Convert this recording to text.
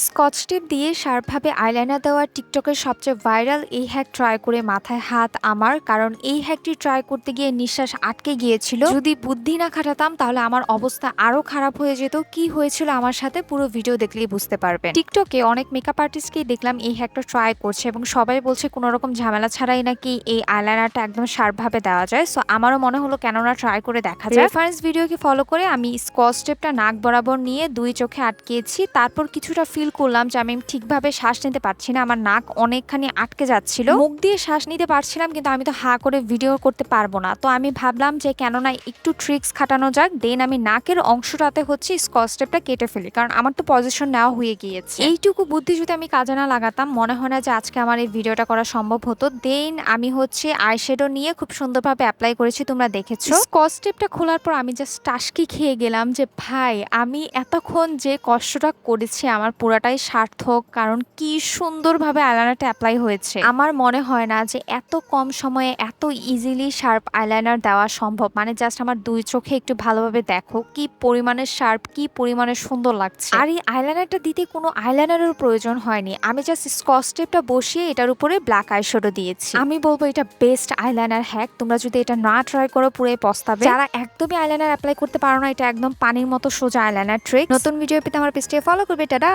Scotch tape দিয়ে শার্পভাবে eyeliner দেওয়া টিকটকের সবচেয়ে ভাইরাল এই হ্যাক ট্রাই করে মাথায় হাত আমার, কারণ এই হ্যাকটি ট্রাই করতে গিয়ে নিঃশ্বাস আটকে গিয়েছিল। যদি বুদ্ধি না খাটাতাম তাহলে আমার অবস্থা আরো খারাপ হয়ে যেত। কি হয়েছিল আমার সাথে পুরো ভিডিও দেখলেই বুঝতে পারবেন। টিকটকে অনেক মেকআপ আর্টিস্টকেই দেখলাম এই হ্যাকটা ট্রাই করছে এবং সবাই বলছে কোনো রকম ঝামেলা ছাড়াই নাকি এই আইলাইনারটা একদম শার্পভাবে দেওয়া যায়। সো আমারও মনে হলো কেননা ট্রাই করে দেখা যায়। রেফারেন্স ভিডিওকে ফলো করে আমি স্কচ টেপটা নাক বরাবর নিয়ে দুই চোখে আটকেছি। তারপর কিছুটা ফিল করলাম যে আমি ঠিকভাবে শ্বাস নিতে পারছি না, আমার নাক অনেকখানি আটকে যাচ্ছিল। মুখ দিয়ে শ্বাস নিতে পারছিলাম কিন্তু আমি তো হা করে ভিডিও করতে পারবো না। তো আমি ভাবলাম যে কেননা একটু ট্রিক্স খাটানো যাক, দেন আমি নাকের অংশটাতে স্কচ টেপটা কেটে ফেলি, কারণ আমার তো পজিশন নেওয়া হয়ে গিয়েছে। এইটুকু বুদ্ধি যদি আমি কাজে না লাগাতাম মনে হয় না যে আজকে আমার এই ভিডিওটা করা সম্ভব হতো। দেন আমি আইশ্যাডো নিয়ে খুব সুন্দরভাবে অ্যাপ্লাই করেছি, তোমরা দেখেছো। স্কচ টেপটা খোলার পর আমি জাস্ট টাসকি খেয়ে গেলাম যে ভাই আমি এতক্ষণ যে কষ্টটা করেছি আমার পুরাটাই সার্থক, কারণ কি সুন্দরভাবে আইলাইনারটা অ্যাপ্লাই হয়েছে। আমার মনে হয় না যে এত কম সময়ে এত ইজিলি শার্প আইলাইনার দেওয়া সম্ভব। মানে জাস্ট আমার দুই চোখে একটু ভালোভাবে দেখো কি পরিমাণে শার্প, কি পরিমাণে সুন্দর লাগছে। আর এই আইলাইনারটা দিতে কোনো আইলাইনারের প্রয়োজন হয়নি, আমি জাস্ট স্কচ টেপটা বসিয়ে এটার উপরে ব্ল্যাক আইশ্যাডো দিয়েছি। আমি বলবো এটা বেস্ট আইলাইনার হ্যাক। তোমরা যদি এটা না ট্রাই করো পুরোই পস্তাবে। যারা একদমই আইলাইনার অ্যাপ্লাই করতে পারো না, এটা একদম পানির মতো সোজা আইলাইনার ট্রিক। নতুন ভিডিও পেতে আমার পেজটি ফলো করবে। টাটা।